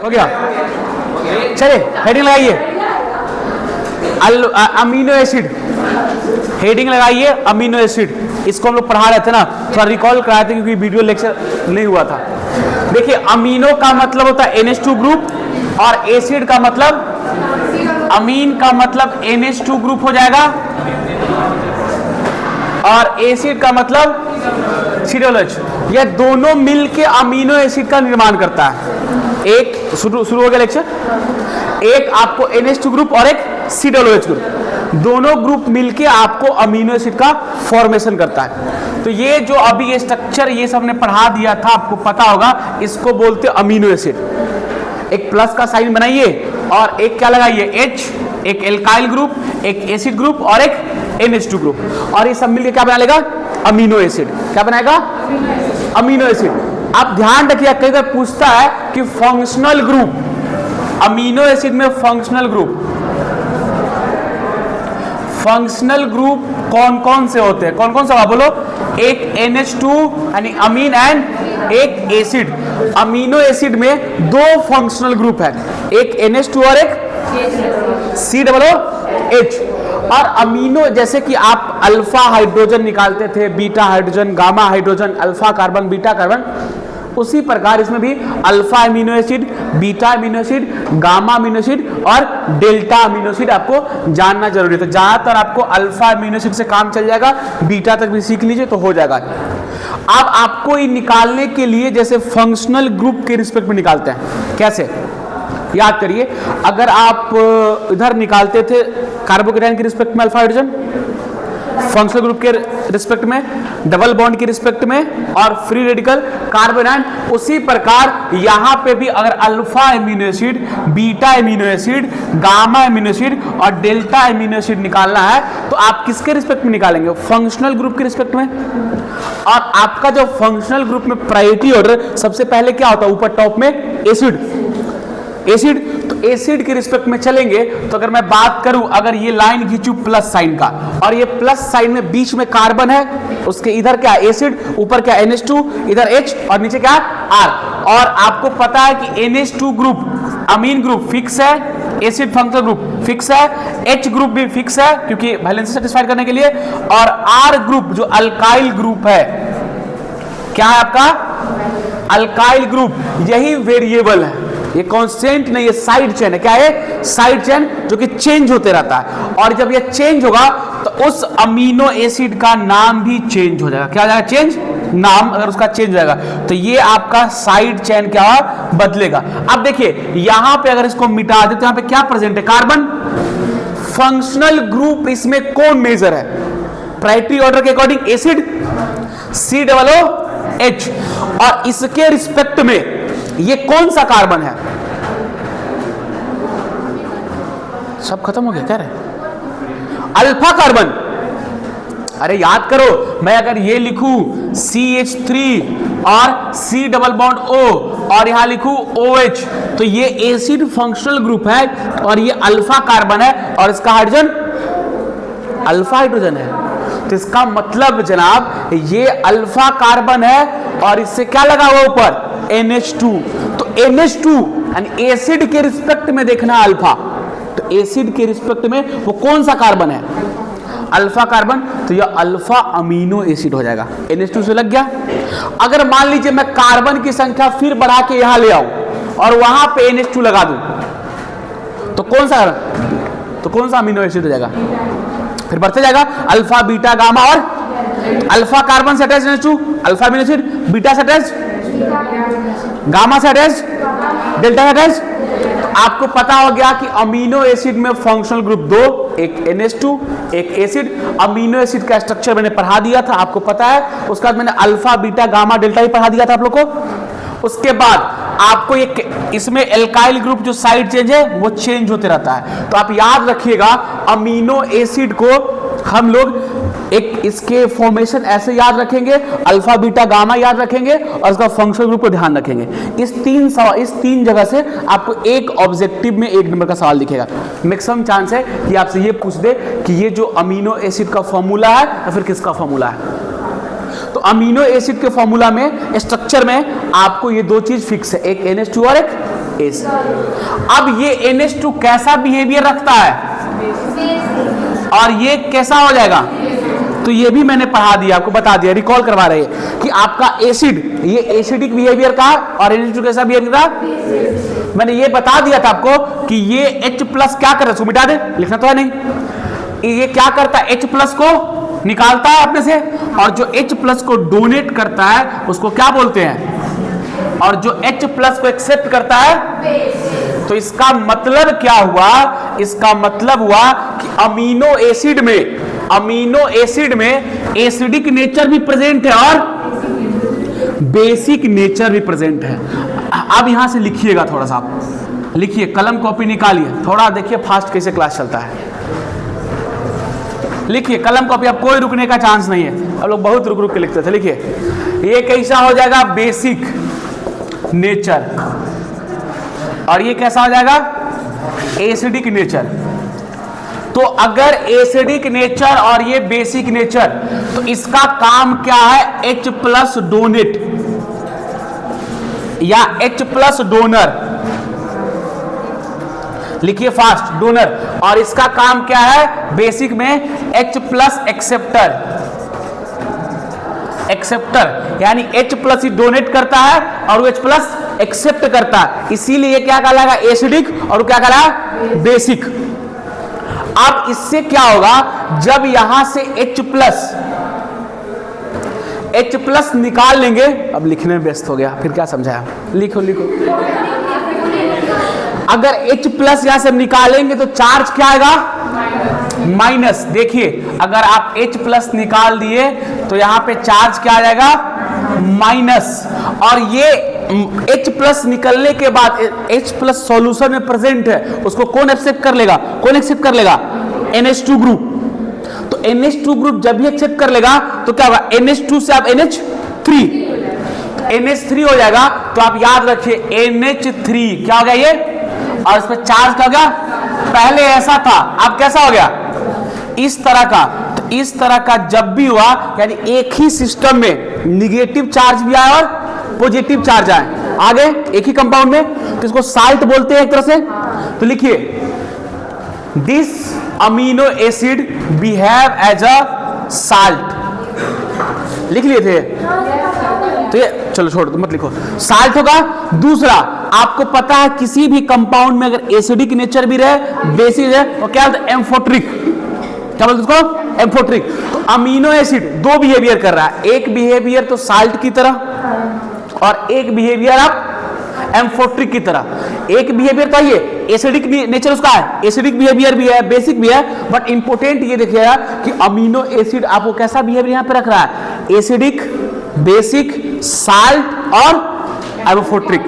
हो गया, चलिए हेडिंग लगाइए अमीनो एसिड, हेडिंग लगाइए अमीनो एसिड। इसको हम लोग पढ़ा रहे थे ना, थोड़ा रिकॉल कराए थे क्योंकि वीडियो लेक्चर नहीं हुआ था। देखिए अमीनो का मतलब होता है NH2 ग्रुप और एसिड का मतलब, अमीन का मतलब NH2 ग्रुप हो जाएगा और एसिड का मतलब COOH। यह दोनों मिलके अमीनो एसिड का निर्माण करता है। एक शुरू हो गया लेक्चर, एक आपको NH2 ग्रुप और एक COOH ग्रुप, दोनों ग्रुप मिलके आपको अमीनो एसिड का फॉर्मेशन करता है। तो ये जो अभी ये स्ट्रक्चर ये सब ने पढ़ा दिया था, आपको पता होगा, इसको बोलते हैं अमीनो एसिड। एक प्लस का साइन बनाइए और एक क्या लगाइए H, एक एल्काइल ग्रुप, एक एसिड ग्रुप और एक NH2 ग्रुप, और ये सब मिलकर क्या बना लेगा अमीनो एसिड। क्या बनाएगा अमीनो एसिड। आप ध्यान रखिए, कई बार पूछता है कि फंक्शनल ग्रुप, अमीनो एसिड में फंक्शनल ग्रुप, फंक्शनल ग्रुप कौन कौन से होते हैं, कौन कौन सा बोलो। एक NH2 यानी अमीन एंड एक एसिड। अमीनो एसिड में दो फंक्शनल ग्रुप है, एक NH2 और एक COOH। और अमीनो जैसे कि आप अल्फा हाइड्रोजन निकालते थे, beta hydrogen, gamma hydrogen, alpha carbon, beta carbon, उसी प्रकार इसमें भी alpha amino acid, beta amino acid, gamma amino acid और डेल्टा अमीनो एसिड आपको जानना जरूरी है। तो ज्यादातर आपको अल्फा अमीनो एसिड से काम चल जाएगा, बीटा तक भी सीख लीजिए तो हो जाएगा। अब आपको ये निकालने के लिए जैसे फंक्शनल ग्रुप के रिस्पेक्ट में निकालते हैं, कैसे याद करिए। अगर आप इधर निकालते थे कार्बोकेटाइन के रिस्पेक्ट में अल्फा हाइड्रोजन, फंक्शनल ग्रुप के रिस्पेक्ट में, डबल बॉन्ड के रिस्पेक्ट में और फ्री रेडिकल कार्बन आयन, उसी प्रकार यहां पे भी अगर alpha amino acid, beta amino acid, gamma amino acid और डेल्टा एमिनो एसिड निकालना है तो आप किसके रिस्पेक्ट में निकालेंगे, फंक्शनल ग्रुप के रिस्पेक्ट में। और आपका जो फंक्शनल ग्रुप में प्रायोरिटी ऑर्डर सबसे पहले क्या होता है, ऊपर टॉप में एसिड, तो एसिड के रिस्पेक्ट में चलेंगे। तो अगर मैं बात करूं, अगर ये लाइन खींचूं प्लस साइन का और ये प्लस साइन में बीच में कार्बन है, उसके इधर क्या एसिड, ऊपर क्या NH2, इधर H और नीचे क्या R। और आपको पता है कि NH2 ग्रुप अमीन ग्रुप फिक्स है, एसिड फंक्शनल ग्रुप फिक्स है, H ग्रुप भी फिक्स है क्योंकि वैलेंसी सेटिस्फाई करने के लिए, और R ग्रुप जो अल्काइल ग्रुप है, क्या है आपका अल्काइल ग्रुप, यही वेरिएबल है, ये कांस्टेंट नहीं, ये साइड चेन है। क्या है साइड चेन, जो कि चेंज होते रहता है। और जब ये चेंज होगा तो उस अमीनो एसिड का नाम भी चेंज हो जाएगा। क्या हो जाएगा चेंज, नाम अगर उसका चेंज हो जाएगा तो ये आपका साइड चेन क्या बदलेगा। अब देखिए यहां पे अगर इसको मिटा दे तो यहां पे क्या प्रेजेंट है, कार्बन। फंक्शनल ग्रुप इसमें कौन मेजर है, प्रायोरिटी ऑर्डर के अकॉर्डिंग एसिड, COOH, और इसके रिस्पेक्ट में ये कौन सा कार्बन है, सब खत्म हो गया क्या रे, अल्फा कार्बन। अरे याद करो, मैं अगर ये लिखूं CH3 और C डबल बॉन्ड O और यहां लिखूं OH तो ये एसिड फंक्शनल ग्रुप है और ये अल्फा कार्बन है और इसका हाइड्रोजन अल्फा हाइड्रोजन है। तो इसका मतलब जनाब ये अल्फा कार्बन है और इससे क्या लगा हुआ ऊपर NH2। तो NH2 यानी एसिड के रिस्पेक्ट में देखना अल्फा, तो एसिड के रिस्पेक्ट में वो कौन सा कार्बन है, अल्फा कार्बन। तो यह अल्फा अमीनो एसिड हो जाएगा, NH2 से लग गया। अगर मान लीजिए मैं कार्बन की संख्या फिर बढ़ा के यहां ले आऊं और वहां पे NH2 लगा दूं तो कौन सा अमीनो एसिड हो जाएगा, फिर बढ़ते जाएगा अल्फा बीटा गामा, और अल्फा कार्बन से attach NH2 alpha amino acid, beta से अटैच, गामा से अटैच, डेल्टा से अटैच। आपको पता हो गया कि अमीनो एसिड में फंक्शनल ग्रुप दो, एक NH2 एक एसिड। अमीनो एसिड का स्ट्रक्चर मैंने पढ़ा दिया था, आपको पता है। उसके बाद मैंने अल्फा बीटा गामा डेल्टा ही पढ़ा दिया था आप लोग को। उसके बाद आपको ये इसमें एल्काइल ग्रुप जो साइड चेंज है वो चेंज होते रहता है। तो आप याद रखिएगा अमीनो एसिड को हम लोग एक इसके फॉर्मेशन ऐसे याद रखेंगे, अल्फा बीटा गामा याद रखेंगे और इसका फंक्शनल ग्रुप को ध्यान रखेंगे। इस तीन जगह से आपको एक ऑब्जेक्टिव में 1 नंबर का सवाल दिखेगा। मैक्सिमम चांस है कि आपसे ये पूछ दे कि ये जो अमीनो एसिड का फॉर्मूला है या फिर किसका फॉर्मूला है। तो अमीनो एसिड के फॉर्मूला में स्ट्रक्चर में आपको ये दो चीज फिक्स है, एक NH2 और एक एसिड। अब ये NH2 कैसा बिहेवियर रखता है और ये कैसा हो जाएगा, तो ये भी मैंने पढ़ा दिया, आपको बता दिया, रिकॉल करवा रहे हैं कि आपका एसिड ये एसिडिक बिहेवियर का और NH2 कैसा बिहेवियर का, मैंने ये बता दिया था आपको कि ये H प्लस क्या कर रहा है, उसको मिटा दे, लिखना तो है नहीं, ये क्या करता है H प्लस को निकालता है अपने से, और जो H प्लस को डोनेट करता है उसको क्या बोलते हैं, और जो H प्लस को एक्सेप्ट करता है। तो इसका मतलब क्या हुआ, इसका मतलब हुआ कि अमीनो एसिड में एसिडिक नेचर भी प्रेजेंट है और बेसिक नेचर भी प्रेजेंट है। अब यहां से लिखिएगा, थोड़ा सा आप लिखिए, कलम कॉपी निकालिए, थोड़ा देखिए फास्ट कैसे क्लास चलता है, लिखिए कलम कॉपी, अब कोई रुकने का चांस नहीं है, अब लोग बहुत रुक रुक के लिखते थे। लिखिए ये कैसा हो जाएगा, बेसिक नेचर, और ये कैसा हो जाएगा, एसिडिक नेचर। तो अगर एसिडिक नेचर और ये बेसिक नेचर, तो इसका काम क्या है, H प्लस डोनेट या H प्लस डोनर, लिखिए फास्ट, डोनर, और इसका काम क्या है बेसिक में, H प्लस एक्सेप्टर, यानी H प्लस ही डोनेट करता है और H प्लस एक्सेप्ट करता है, इसीलिए क्या कहलाएगा एसिडिक और क्या कहलाएगा बेसिक। अब इससे क्या होगा, जब यहां से H प्लस निकाल लेंगे, अब लिखने में व्यस्त हो गया, फिर क्या समझाया, लिखो अगर H प्लस यहां से निकालेंगे तो चार्ज क्या आएगा, माइनस। देखिए अगर आप H प्लस निकाल दिए तो यहां पे चार्ज क्या आ जाएगा, माइनस, और ये H प्लस निकलने के बाद H प्लस सॉल्यूशन में प्रेजेंट है, उसको कौन एक्सेप्ट कर लेगा, NH2 ग्रुप। तो NH2 ग्रुप जब भी एक्सेप्ट कर लेगा तो क्या होगा, NH2 से आप NH3, तो NH3 हो जाएगा। तो आप याद रखिए NH3 क्या हो गया ये, और इस पर चार्ज क्या हो गया, पहले ऐसा था अब कैसा हो गया, इस तरह का। तो इस तरह का जब भी हुआ, यानी एक ही सिस्टम में निगेटिव चार्ज भी आए और पॉजिटिव चार्ज आए, आगे एक ही कंपाउंड में, तो इसको साल्ट बोलते हैं एक तरह से। तो लिखिए this amino acid behave as a salt, लिख लिए थे, तो ये चलो छोड़ दो, मत लिखो, साल्ट होगा। दूसरा, आपको पता है किसी भी कंपाउंड में अगर एसिडिक नेचर भी रहे, बेसिक है, वो क्या बोलते हैं, एम्फोट्रिक, क्या बोलते हैं उसको, एम्फोट्रिक। तो अमीनो एसिड दो बिहेवियर कर रहा है, एक बिहेवियर तो साल्ट की तरह और एक बिहेवियर आप एम्फोट्रिक की तरह। एक बिहेवियर तो ये एसिडिक नेचर उसका है, एसिडिक बिहेवियर भी है, बेसिक भी है, बट इंपोर्टेंट ये देखिएगा कि अमीनो एसिड आपको कैसा बिहेवियर यहां पे रख रहा है, एसिडिक, बेसिक, साल्ट और एम्फोट्रिक।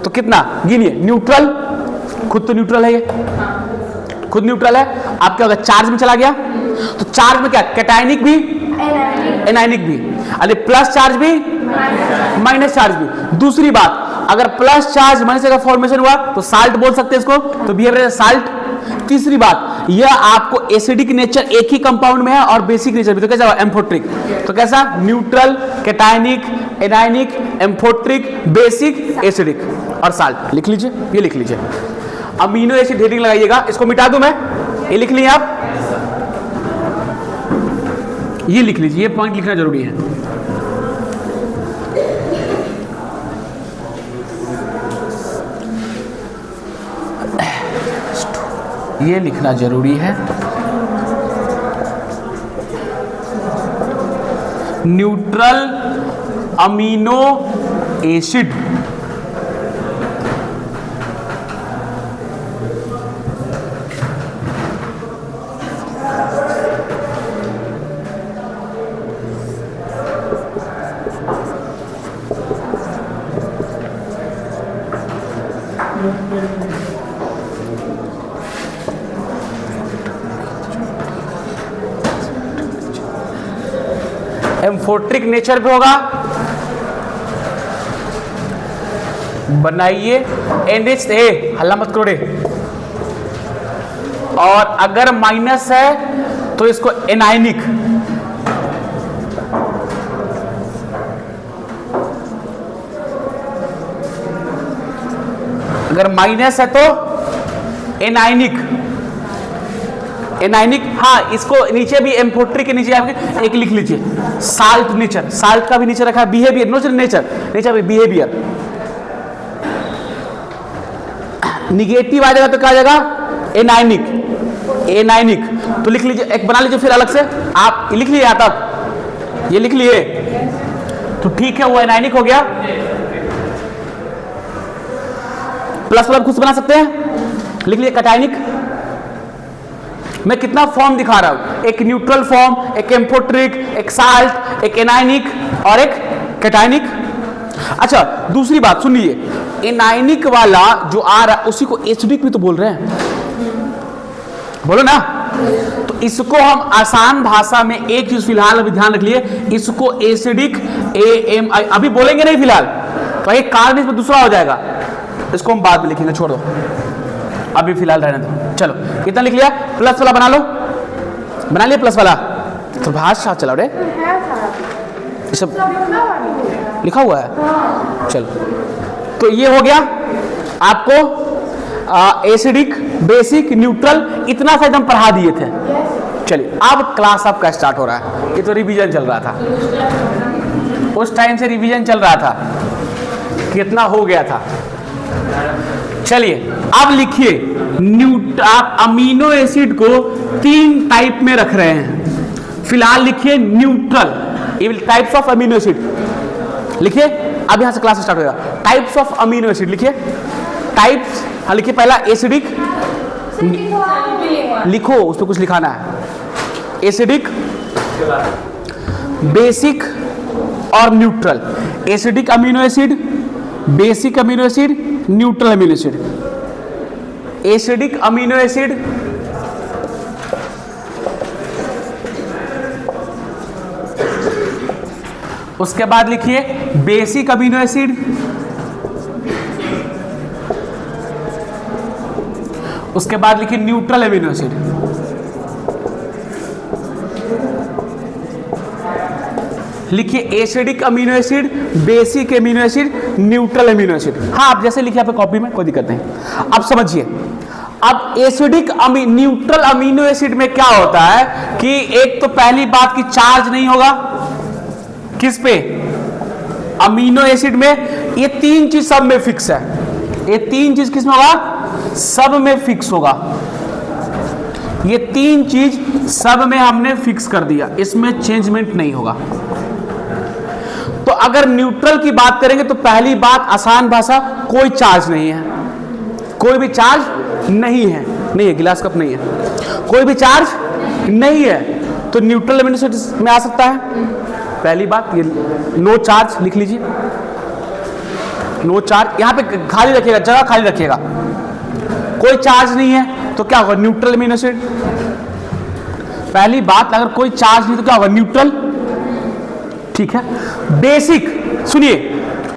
तो कितना गिनिए, न्यूट्रल, खुद तो न्यूट्रल है, ये खुद न्यूट्रल है। आप क्या होगा, चार्ज में चला गया, तो चार्ज में क्या, कैटायनिक भी, एनायनिक भी, अरे प्लस चार्ज भी, माइनस चार्ज भी। दूसरी बात, अगर प्लस चार्ज माइनस का फॉर्मेशन हुआ तो साल्ट बोल सकते हैं इसको, तो बिहेवियर साल्ट। तीसरी बात, यह आपको एसिडिक नेचर एक ही कंपाउंड में है और बेसिक नेचर भी, तो कैसा, एम्फोट्रिक। तो कैसा, neutral, cationic, anionic, amphoteric, basic, acidic और साल्ट। लिख लीजिए, ये लिख लीजिए, अमीनो एसिड हेडिंग लगाइएगा, इसको मिटा दूं मैं, ये लिख लीजिए आप, ये लिख लीजिए, ये पॉइंट लिखना जरूरी है। ये लिखना जरूरी है, neutral amino acid amphoteric nature पे होगा, बनाइए NH, हल्ला मत करो रे, और अगर माइनस है तो इसको एनायनिक, अगर माइनस है तो एनाइनिक, एनाइनिक। हाँ, इसको नीचे भी एम्फोट्रिक के नीचे आपके एक लिख लीजिए, साल्ट नेचर, साल्ट का भी नीचे रखा है behaviour, no nature, nature behaviour. Negative आ जाएगा तो क्या आ जाएगा, एनाइनिक, एनाइनिक। तो लिख लीजिए, एक बना लीजिए फिर अलग से, आप लिख लिए यहाँ तक, ये लिख लिए तो ठीक है, वो एनाइनिक हो गया। प्लस वाला खुद बना सकते हैं, लिख लिए कैटायनिक। मैं कितना फॉर्म दिखा रहा हूं, एक न्यूट्रल फॉर्म, एक एम्फोट्रिक, एक साल्ट, एक एनाइनिक और एक कैटायनिक। अच्छा, दूसरी बात सुनिए, एनाइनिक वाला जो आ रहा है उसी को एसिडिक भी तो बोल रहे हैं, बोलो ना। तो इसको हम आसान भाषा में एक चीज फिलहाल अभी ध्यान रख लिए, इसको एसिडिक AMI अभी बोलेंगे नहीं फिलहाल, तो एक कारण इसमें दूसरा हो जाएगा, इसको हम बाद में लिखेंगे, छोड़ दो अभी फिलहाल रहने दो। चलो कितना लिख लिया, प्लस वाला बना लो, बना लिया प्लस वाला, तो भाषा चलाओ रे, ये सब लिखा हुआ है। चलो, तो ये हो गया आपको एसिडिक, बेसिक, न्यूट्रल, इतना सा एकदम पढ़ा दिए थे। चलिए अब क्लास आपका स्टार्ट हो रहा है, ये तो रिवीजन चल रहा था, उस टाइम से रिवीजन चल रहा था, कितना हो गया था। चलिए अब लिखिए, आप अमीनो एसिड को 3 टाइप में रख रहे हैं, फिलहाल लिखिए neutral, types of amino acid लिखिए। अब यहां से क्लास स्टार्ट होगा, टाइप्स ऑफ अमीनो एसिड लिखिए, टाइप्स। हाँ लिखिए, पहला एसिडिक, लिखो उस पर कुछ लिखाना है, एसिडिक, बेसिक और neutral. Acidic amino acid, basic amino acid, neutral amino acid. Acidic amino acid, उसके बाद लिखिए बेसिक अमीनो एसिड, उसके बाद लिखिए न्यूट्रल अमीनो एसिड। लिखिए acidic amino acid, basic amino acid, neutral amino acid. हाँ, आप जैसे लिखिए आपकी कॉपी में, कोई दिक्कत नहीं। अब समझिए, अब एसिडिक न्यूट्रल अमीनो एसिड में क्या होता है कि एक तो पहली बात की चार्ज नहीं होगा, किस पे, अमीनो एसिड में। ये 3 चीज सब में फिक्स है, ये 3 चीज किस में होगा, सब में फिक्स होगा। ये 3 चीज सब में हमने फिक्स कर दिया, इसमें चेंजमेंट नहीं होगा। तो अगर न्यूट्रल की बात करेंगे तो पहली बात, आसान भाषा, कोई चार्ज नहीं है, कोई भी चार्ज नहीं है, नहीं है, गिलास कप नहीं है, कोई भी चार्ज नहीं है, तो न्यूट्रल अमीनो एसिड में आ सकता है। पहली बात ये नो चार्ज लिख लीजिए, नो चार्ज, यहां पे खाली रखिएगा, जगह खाली रखिएगा, कोई चार्ज नहीं है तो क्या होगा, न्यूट्रल अमीनो एसिड। पहली बात, अगर कोई चार्ज नहीं तो क्या होगा, न्यूट्रल, ठीक है। बेसिक, सुनिए,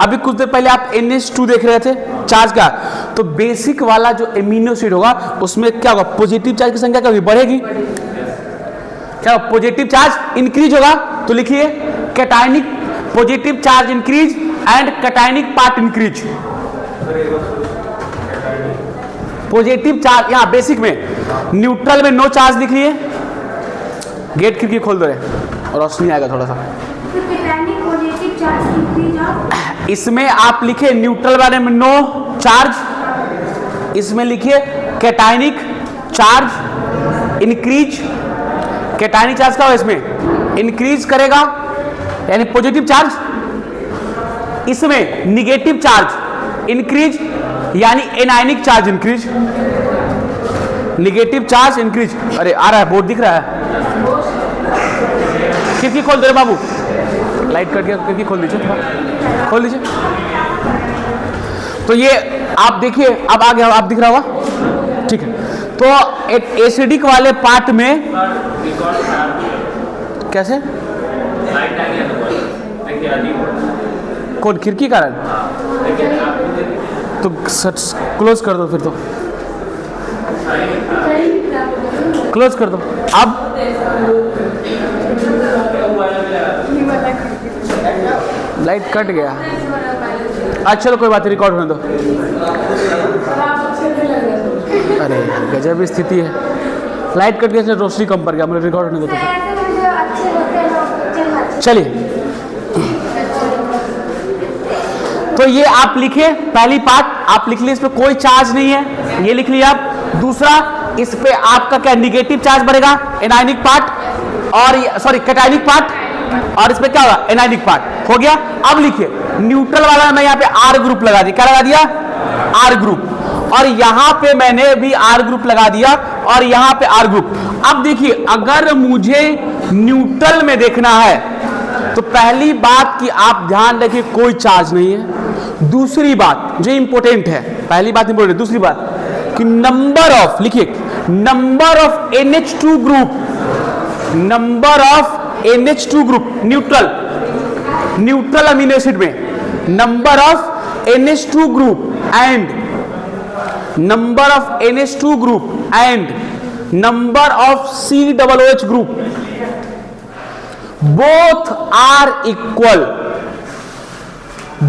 अभी कुछ देर पहले आप NH2 देख रहे थे चार्ज का, तो बेसिक वाला जो एमिनो एसिड होगा उसमें क्या होगा, पॉजिटिव चार्ज की संख्या क्या होगी, बढ़ेगी, क्या पॉजिटिव चार्ज इंक्रीज होगा। तो लिखिए cationic, positive charge increase and cationic part increase. Positive charge यहाँ बेसिक में, न्यूट्रल में नो चार्ज लिख लिए, गेट खिड़की खोल दो रे और रोशनी आएगा थोड़ा सा। इसमें आप लिखे न्यूट्रल वाले में नो चार्ज, इसमें लिखिए cationic charge increase. Cationic charge का इसमें इंक्रीज करेगा यानी पॉजिटिव चार्ज, इसमें निगेटिव चार्ज इंक्रीज यानी anionic charge increase. Negative charge increase, अरे आ रहा है, बोर्ड दिख रहा है, खिड़की खोल दे बाबू, लाइट कट गया, खिड़की खोल दीजिए, खोल दीजिए। तो ये आप देखिए, अब आ गया, आप दिख रहा होगा, ठीक है। तो एक एसिडिक वाले पार्ट में कैसे, कौन खिड़की कारण, तो क्लोज कर दो, फिर तो क्लोज कर दो। अब लाइट कट गया, अच्छा चलो कोई बात नहीं, रिकॉर्ड होने दो। अरे गजब स्थिति है, लाइट कट गया, रोशनी कम पड़ गया, मुझे रिकॉर्ड होने दो। चलिए तो ये आप लिखे, पहली पार्ट आप लिख लिए, इस पे कोई चार्ज नहीं है, ये लिख लिया आप। दूसरा, इस पे आपका क्या निगेटिव चार्ज बढ़ेगा, एनायनिक पार्ट, और सॉरी कैटायनिक पार्ट, और इस पे क्या होगा, एनायनिक पार्ट। हो गया। अब लिखिए न्यूट्रल वाला मैं यहाँ पे आर ग्रुप लगा दिया, क्या लगा दिया, आर ग्रुप, और यहां पे मैंने भी आर ग्रुप लगा दिया, और यहां पे आर ग्रुप। अब देखिए अगर मुझे न्यूट्रल में देखना है तो पहली बात कि आप ध्यान रखिए कोई चार्ज नहीं है। दूसरी बात जो इंपॉर्टेंट है, पहली बात इंपॉर्टेंट, दूसरी बात कि नंबर ऑफ, लिखिए number of NH2 group, number of NH2 group neutral amino acid में, number of NH2 group and number of NH2 group and number of COOH group both are equal,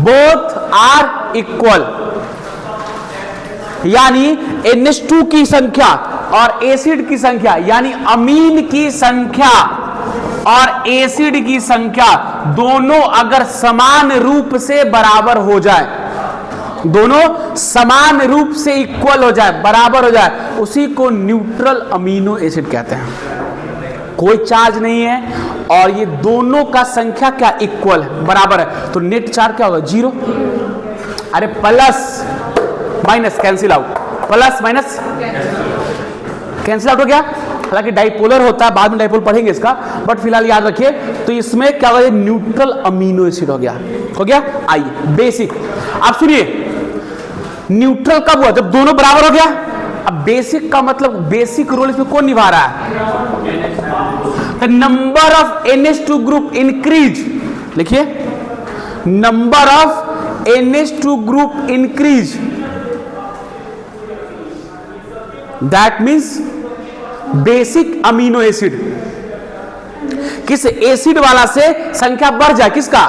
both are equal, यानी NH2 की संख्या और acid की संख्या, यानी अमीन की संख्या और एसिड की संख्या दोनों अगर समान रूप से बराबर हो जाए, दोनों समान रूप से इक्वल हो जाए, बराबर हो जाए, उसी को न्यूट्रल अमीनो एसिड कहते हैं। कोई चार्ज नहीं है और ये दोनों का संख्या क्या, इक्वल है, बराबर है, तो नेट चार्ज क्या होगा, 0। अरे plus minus cancel out, plus minus cancel out हो गया। हालांकि डाइपोलर होता है, बाद में डाइपोल पढ़ेंगे इसका, बट फिलहाल याद रखिए। तो इसमें क्या होगा, न्यूट्रल अमीनो एसिड हो गया, हो गया। आइए बेसिक, आप सुनिए न्यूट्रल कब हुआ, जब दोनों बराबर हो गया। अब बेसिक का मतलब, बेसिक रोल इसमें कौन निभा रहा है, number of NH2 group increase, लिखिए number of NH2 group increase, that means basic amino acid, किस एसिड वाला से संख्या बढ़ जाए, किसका,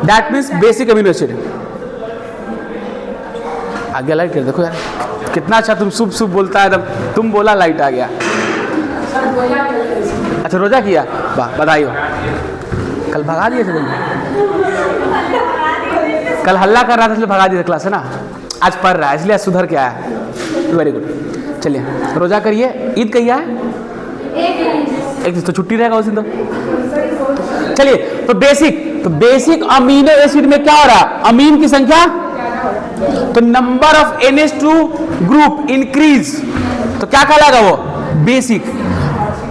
that means basic amino acid. आगे लाइट कर देखो यार, कितना अच्छा तुम शुभ शुभ बोलता है, एकदम तुम बोला लाइट आ गया। अच्छा रोजा किया, वाह बधाई हो। कल भगा दिए थे तुम, कल हल्ला कर रहा था इसलिए भगा दिया क्लास से ना, आज पढ़ रहा है इसलिए सुधर के आया है, वेरी गुड। चलिए रोजा करिए, ईद कहिए है, एक दिन तो छुट्टी रहेगा उस दिन तो। चलिए तो बेसिक अमीनो एसिड में क्या हो रहा है, अमीन की संख्या, तो number of NH2 group increase, तो क्या कहलाएगा वो, बेसिक।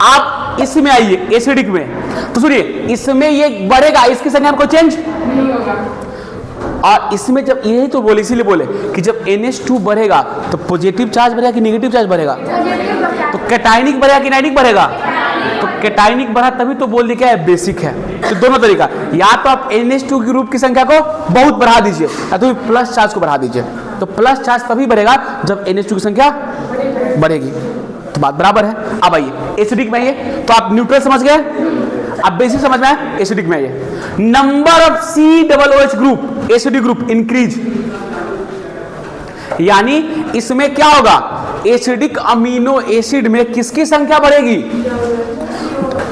आप इसमें आइए एसिडिक में, तो सुनिए इसमें ये बढ़ेगा, इसकी संख्या में कोई चेंज नहीं होगा, और इसमें जब, यही तो बोले, इसीलिए बोले कि जब NH2 बढ़ेगा तो पॉजिटिव चार्ज बढ़ेगा कि नेगेटिव चार्ज बढ़ेगा, तो कैटायनिक बढ़ेगा कि नाइट्रिक बढ़ेगा, तो कैटायनिक बढ़ा तभी तो बोल दिया क्या है, बेसिक है। तो दोनों तरीका, या तो आप NH2 ग्रुप की संख्या को बहुत बढ़ा दीजिए, या तो प्लस चार्ज को बढ़ा दीजिए। तो प्लस चार्ज तभी बढ़ेगा जब NH2 की संख्या बढ़ेगी, तो बात बराबर है। अब आइए एसिडिक में आइए, तो आप न्यूट्रल समझ गए, अब बेसिक समझ में आए, एसिडिक में आइए। Number of COOH group, acidic group increase, यानी इसमें क्या होगा, एसिडिक अमीनो एसिड में किसकी संख्या बढ़ेगी,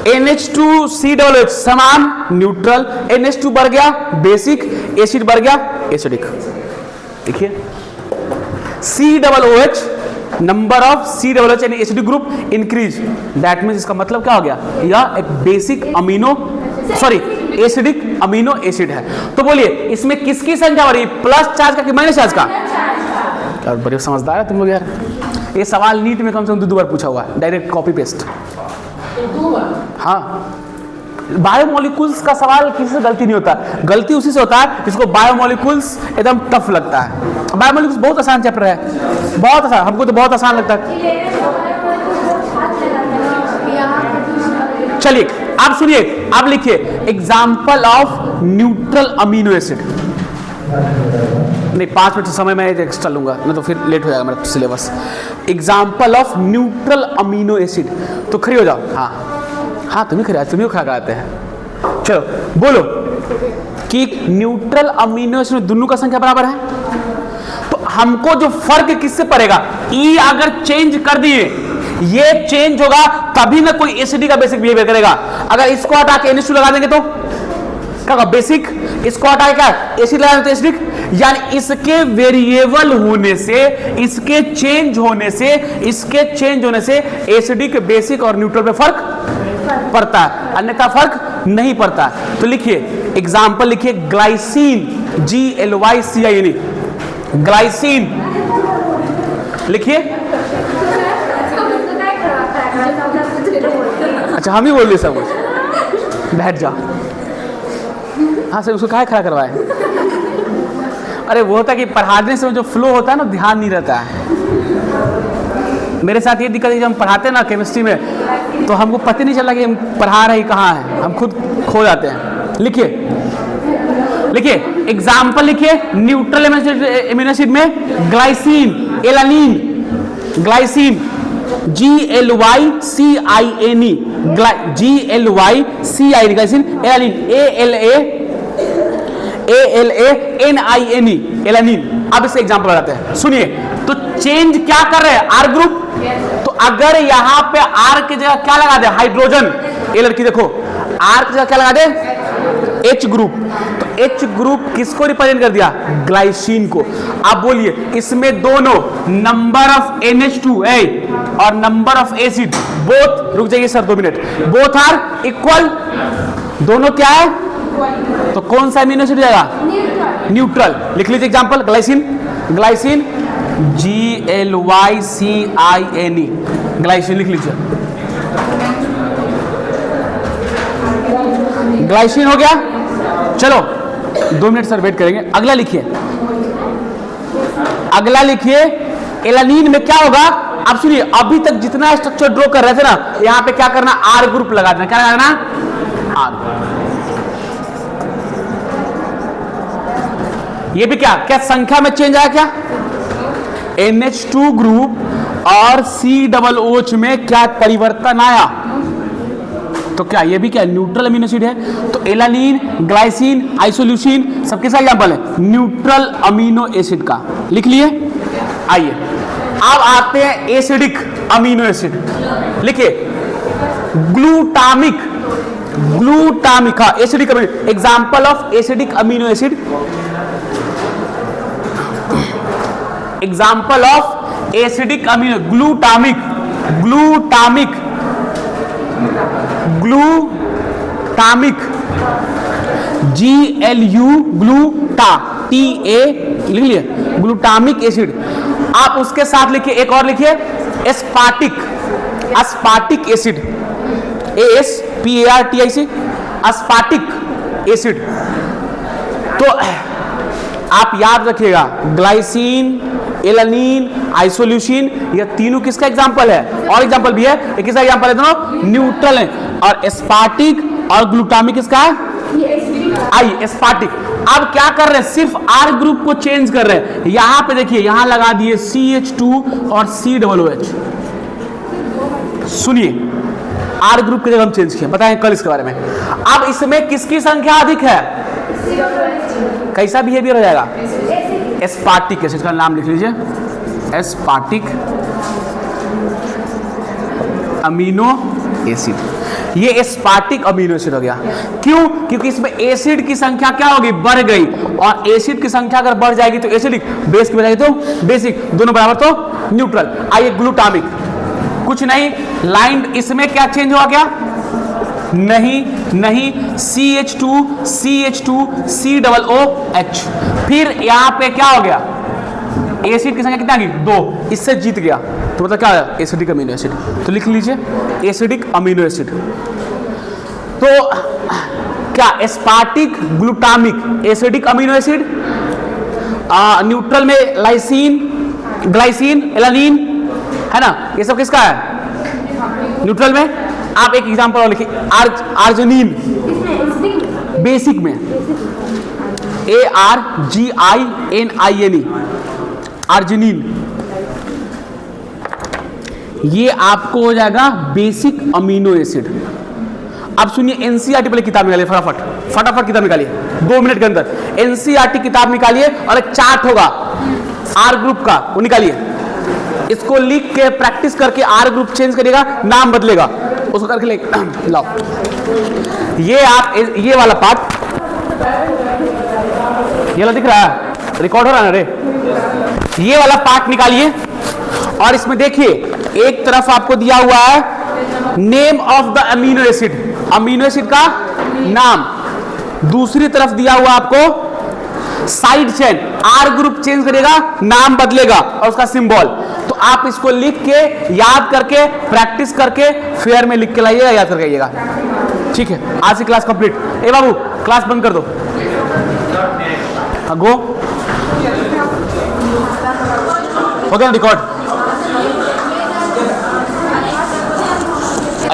NH2 COOH समान न्यूट्रल, NH2 बढ़ गया बेसिक, एसिड बढ़ गया एसिडिक। देखिए COOH, नंबर ऑफ COOH यानी acidic group increase, that means इसका मतलब क्या हो गया, यह एक basic amino, sorry acidic amino acid है। तो बोलिए इसमें किसकी संख्या बढ़ी, प्लस चार्ज का कि माइनस चार्ज का। क्या बड़े समझदार है तुम लोग यार, ये सवाल नीट में कम से कम 2 बार पूछा हुआ है, डायरेक्ट कॉपी पेस्ट। हाँ, बायोमोलिक्यूल्स का सवाल किसी से गलती नहीं होता, गलती उसी से होता है जिसको बायोमोलिक्यूल्स एकदम टफ लगता है। बायोमोलिक्यूल्स बहुत आसान चैप्टर है, बहुत आसान, हमको तो बहुत आसान लगता है। चलिए आप सुनिए, आप लिखिए example of neutral amino acid. नहीं 5 मिनट समय मैं एक्स्ट्रा लूंगा, नहीं तो फिर लेट हो जाएगा मेरा syllabus. Example of neutral amino acid, तो खड़ी हो जाओ। हाँ हाँ, तुम ही खड़े, तुम ही खड़ा कराते हैं, चलो बोलो कि न्यूट्रल अमीनो एसिड में दोनों का संख्या बराबर है, तो हमको जो फर्क किससे पड़ेगा, ई अगर चेंज कर दिए, ये चेंज होगा तभी ना कोई एसिडिक का बेसिक बिहेवियर करेगा। अगर इसको हटा के NH2 लगा देंगे तो क्या होगा, बेसिक, इसको हटा के क्या एसिड लगा देंगे तो एसिडिक। यानी इसके वेरिएबल होने से, इसके चेंज होने से एसिडिक, बेसिक और न्यूट्रल पे फर्क पड़ता है, अन्यथा फर्क नहीं पड़ता। तो लिखिए एग्जांपल, लिखिए ग्लाइसिन, GLYCIN, ग्लाइसिन लिखिए। अच्छा हम ही बोल रहे सब कुछ, बैठ जा। हाँ सर, उसको काहे खड़ा करवाए? अरे वो होता है कि पढ़ाने से जो फ्लो होता है ना, ध्यान नहीं रहता है। मेरे साथ ये दिक्कत है, जब हम पढ़ाते हैं ना केमिस्ट्री में, तो हमको पता नहीं चला कि हम पढ़ा रहे कहाँ हैं, हम खुद खो जाते हैं। लिखिए एग्जाम्पल लिखिए, न्यूट्रल एमिनो एसिड में glycine, alanine, glycine GLYCIN, GLYCIN, glycine, alanine ALANINE, alanine. अब इसे एग्जांपल लगाते हैं, सुनिए। तो चेंज क्या कर रहे हैं, आर ग्रुप। तो अगर यहां पे आर की जगह क्या लगा दे, हाइड्रोजन, ये लड़की देखो, आर की जगह क्या लगा दे, H ग्रुप। तो H ग्रुप किसको रिप्रेजेंट कर दिया, ग्लाइसिन को। आप बोलिए इसमें दोनों नंबर ऑफ NH2 और नंबर ऑफ एसिड बोथ, रुक जाइए sir 2 minute, both are equal, दोनों क्या है, तो कौन सा अमीनो एसिड जाएगा, न्यूट्रल। लिख लीजिए example, glycine, glycine GLYCINE, glycine लिख लीजिए, ग्लाइसिन हो गया। चलो 2 मिनट सर वेट करेंगे। अगला लिखिए, एलानिन में क्या होगा। अब सुनिए, अभी तक जितना स्ट्रक्चर ड्रॉ कर रहे थे ना, यहां पे क्या करना, आर ग्रुप लगा देना। क्या लगाना, आर। ये भी क्या संख्या में चेंज आया, क्या NH2 ग्रुप और COOH में क्या परिवर्तन आया, तो क्या ये भी क्या न्यूट्रल अमीनो एसिड है। तो एलानिन, ग्लाइसिन, आइसोल्यूसिन सबके साथ एग्जांपल है न्यूट्रल अमीनो एसिड का, लिख लिए। आइए अब आते हैं एसिडिक अमीनो एसिड। लिखिए ग्लूटामिक, हाँ acidic amino, example of acidic amino acid, example of acidic amino, glutamic, GLU, gluta, TA लिख लिए, ग्लूटामिक एसिड। आप उसके साथ लिखिए, एक और लिखिए aspartic acid, ASPARTIC, aspartic acid. तो आप याद रखिएगा, ग्लाइसिन, एलानिन, आइसोल्यूसिन, ये तीनों किसका एग्जांपल है, और एग्जांपल भी है, ये किसका एग्जांपल है, दोनों न्यूट्रल है। और एस्पार्टिक और ग्लूटामिक किसका है, एस्पार्टिक। अब क्या कर रहे हैं, सिर्फ आर ग्रुप को चेंज कर रहे हैं। यहां पे देखिए, यहां लगा दिए CH2 और COOH। सुनिए, आर ग्रुप की जगह हम चेंज किए, बताएं कल इसके बारे में। अब इसमें किसकी संख्या अधिक है, कैसा बिहेवियर हो जाएगा, एस्पार्टिक एसिड का नाम लिख लीजिए, एस्पार्टिक अमीनो एसिड। ये एस्पार्टिक अमीनो एसिड हो गया। क्यों, क्योंकि इसमें एसिड की संख्या क्या होगी, बढ़ गई, और एसिड की संख्या अगर बढ़ जाएगी तो एसिडिक, बेस की बजाय तो बेसिक, दोनों बराबर तो न्यूट्रल। आइए ग्लूटामिक, कुछ नहीं, लाइन इसमें क्या चेंज हुआ, क्या नहीं, CH2 COOH। फिर यहां पे क्या हो गया, एसिड की संख्या कितना आ गई, 2, इससे जीत गया, तो मतलब क्या है, एसिडिक अमीनो एसिड। तो लिख लीजिए एसिडिक अमीनो एसिड। तो क्या aspartic, glutamic, acidic amino acid, neutral में लाइसिन, ग्लाइसिन, एलानिन, है ना, ये सब किसका है, न्यूट्रल में। आप एक एग्जांपल और लिखिए, आर्जिनिन, बेसिक में ARGININE, आर्जिनिन। ये आपको हो जाएगा बेसिक अमीनो एसिड। अब सुनिए एनसीईआरटी पहले किताब निकालिए, फटाफट फटाफट किताब निकालिए 2 मिनट के अंदर। एनसीईआरटी किताब निकालिए और एक चार्ट होगा आर ग्रुप का, वो निकालिए। इसको लिख के प्रैक्टिस करके आर ग्रुप चेंज करिएगा, नाम बदलेगा, उसको करके ले लाओ। ये आप ये वाला पार्ट, ये वाला दिख रहा है, रिकॉर्ड हो रहा है ना रे? ये वाला पार्ट निकालिए और इसमें देखिए एक तरफ आपको दिया हुआ है name of the amino acid, amino acid का नाम, दूसरी तरफ दिया हुआ आपको side chain, R group change करेगा, नाम बदलेगा और उसका सिंबल। तो आप इसको लिख के याद करके प्रैक्टिस करके फेयर में लिख के लाइएगा, याद करके आइएगा, ठीक है? आज की क्लास कंप्लीट। ए बाबू क्लास बंद कर दो, गो हो गया रिकॉर्ड।